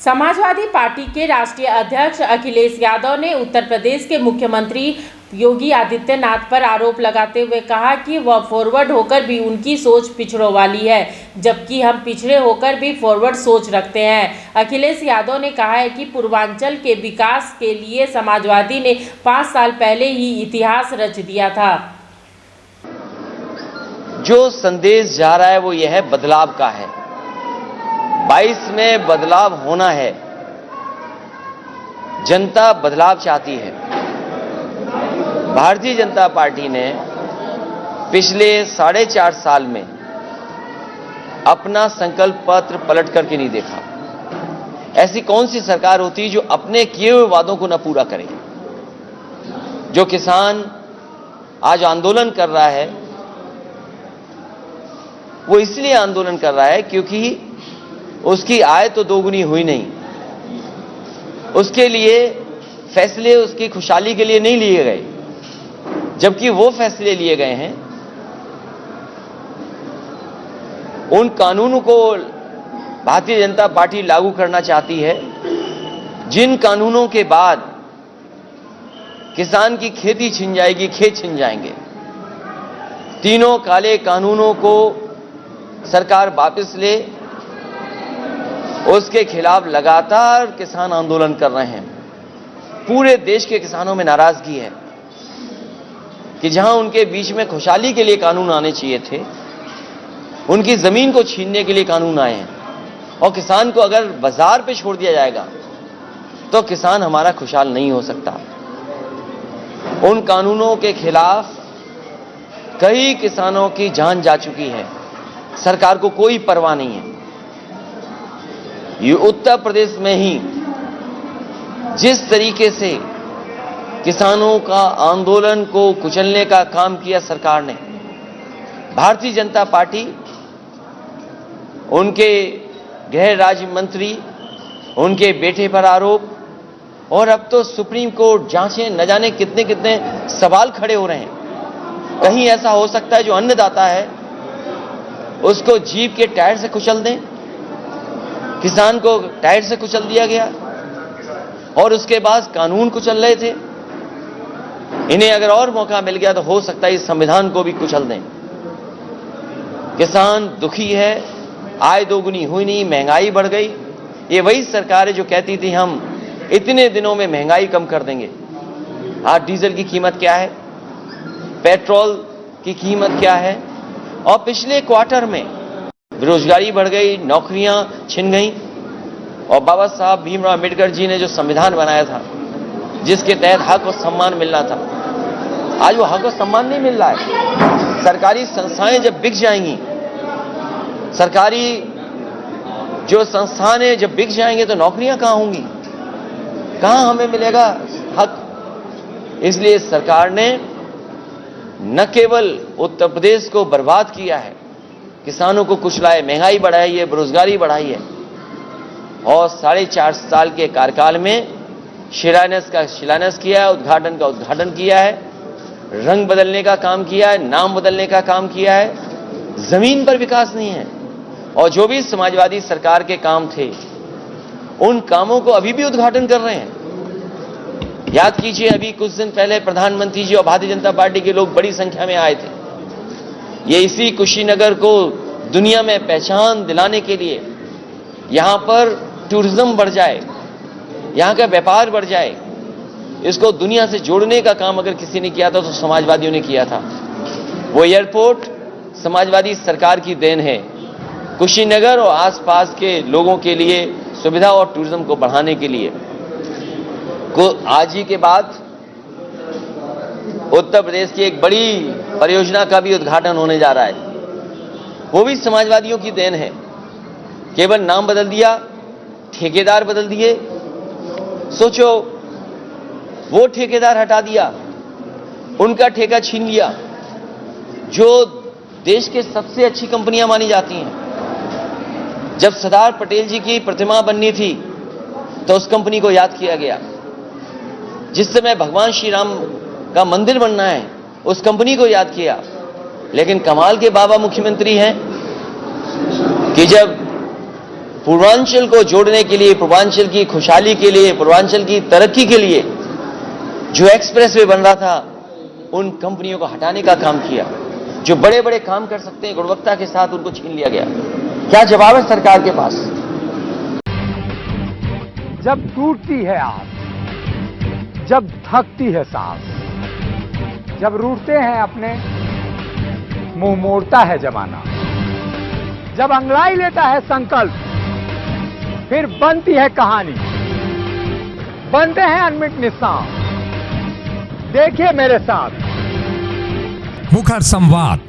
Samajwadi party के राष्ट्रीय अध्यक्ष अखिलेश यादव ने उत्तर प्रदेश के मुख्यमंत्री योगी आदित्यनाथ पर आरोप लगाते हुए कहा कि वह फॉरवर्ड होकर भी उनकी सोच पिछड़ों वाली है, जबकि हम पिछड़े होकर भी फॉरवर्ड सोच रखते हैं। अखिलेश यादव ने कहा है कि पूर्वांचल के विकास के लिए समाजवादी ने 5 साल पहले ही इतिहास रच दिया था। जो संदेश जा रहा है वो यह है बदलाव का है। 22 में बदलाव होना है। जनता बदलाव चाहती है। भारतीय जनता पार्टी ने पिछले 4.5 साल में अपना संकल्प पत्र पलट करके नहीं देखा। ऐसी कौन सी सरकार होती जो अपने किए हुए वादों को न पूरा करे। जो किसान आज आंदोलन कर रहा है वो इसलिए आंदोलन कर रहा है क्योंकि उसकी आय तो दोगुनी हुई नहीं। उसके लिए फैसले उसकी खुशहाली के लिए नहीं लिए गए, जबकि वो फैसले लिए गए हैं उन कानूनों को भारतीय जनता पार्टी लागू करना चाहती है जिन कानूनों के बाद किसान की खेती छिन जाएगी, खेत छिन जाएंगे। तीनों काले कानूनों को सरकार वापस ले, उसके खिलाफ लगातार किसान आंदोलन कर रहे हैं। पूरे देश के किसानों में नाराजगी है कि जहां उनके बीच में खुशहाली के लिए कानून आने चाहिए थे, उनकी जमीन को छीनने के लिए कानून आए हैं। और किसान को अगर बाजार पे छोड़ दिया जाएगा तो किसान हमारा खुशहाल नहीं हो सकता। उन कानूनों के खिलाफ कई किसानों की जान जा चुकी है। सरकार को कोई परवाह नहीं है। ये उत्तर प्रदेश में ही जिस तरीके से किसानों का आंदोलन को कुचलने का काम किया सरकार ने, भारतीय जनता पार्टी, उनके गृह राज्य मंत्री, उनके बेटे पर आरोप, और अब तो सुप्रीम कोर्ट जांचे, न जाने कितने कितने सवाल खड़े हो रहे हैं। कहीं ऐसा हो सकता है जो अन्नदाता है उसको जीप के टायर से कुचल दें। किसान को टायर से कुचल दिया गया और उसके बाद कानून कुचल रहे थे। इन्हें अगर और मौका मिल गया तो हो सकता है इस संविधान को भी कुचल दें। किसान दुखी है, आय दोगुनी हुई नहीं, महंगाई बढ़ गई। ये वही सरकार है जो कहती थी हम इतने दिनों में महंगाई कम कर देंगे। आज डीजल की कीमत क्या है, पेट्रोल की कीमत क्या है, और पिछले क्वार्टर में बेरोजगारी बढ़ गई, नौकरियां छिन गई। और बाबा साहब भीमराव अम्बेडकर जी ने जो संविधान बनाया था जिसके तहत हक और सम्मान मिलना था, आज वो हक और सम्मान नहीं मिल रहा है। सरकारी संस्थाएं जब बिक जाएंगी, सरकारी जो संस्थानें जब बिक जाएंगे तो नौकरियां कहां होंगी, कहां हमें मिलेगा हक। इसलिए सरकार ने न केवल उत्तर प्रदेश को बर्बाद किया है, किसानों को कुचला है, महंगाई बढ़ाई है, बेरोजगारी बढ़ाई है, और 4.5 साल के कार्यकाल में शिलान्यास का शिलान्यास किया है, उद्घाटन का उद्घाटन किया है, रंग बदलने का काम किया है, नाम बदलने का काम किया है। जमीन पर विकास नहीं है। और जो भी समाजवादी सरकार के काम थे उन कामों को अभी भी उद्घाटन कर रहे हैं। याद कीजिए, अभी कुछ दिन पहले प्रधानमंत्री जी और भारतीय जनता पार्टी के लोग बड़ी संख्या में आए थे। ये इसी कुशीनगर को दुनिया में पहचान दिलाने के लिए, यहां पर टूरिज्म बढ़ जाए, यहां का व्यापार बढ़ जाए, इसको दुनिया से जोड़ने का काम अगर किसी ने किया था तो समाजवादियों ने किया था। वो एयरपोर्ट समाजवादी सरकार की देन है। कुशीनगर और आसपास के लोगों के लिए सुविधा और टूरिज्म को बढ़ाने के लिए आज ही के बाद उत्तर प्रदेश की एक बड़ी परियोजना का भी उद्घाटन होने जा रहा है। वो भी समाजवादियों की देन है। केवल नाम बदल दिया, ठेकेदार बदल दिए। सोचो, वो ठेकेदार हटा दिया, उनका ठेका छीन लिया जो देश के सबसे अच्छी कंपनियां मानी जाती हैं। जब सरदार पटेल जी की प्रतिमा बननी थी तो उस कंपनी को याद किया गया। जिस समय भगवान श्री राम का मंदिर बनना है उस कंपनी को याद किया। लेकिन कमाल के बाबा मुख्यमंत्री हैं कि जब पूर्वांचल को जोड़ने के लिए, पूर्वांचल की खुशहाली के लिए, पूर्वांचल की तरक्की के लिए जो एक्सप्रेसवे बन रहा था, उन कंपनियों को हटाने का काम किया। जो बड़े बड़े काम कर सकते हैं गुणवत्ता के साथ, उनको छीन लिया गया। क्या जवाब है सरकार के पास? जब टूटती है आस, जब थकती है सांस, जब रूठते हैं अपने, मुंह मोड़ता है जमाना, जब अंगड़ाई लेता है संकल्प, फिर बनती है कहानी, बनते हैं अनमिट निशान। देखिए मेरे साथ मुखर संवाद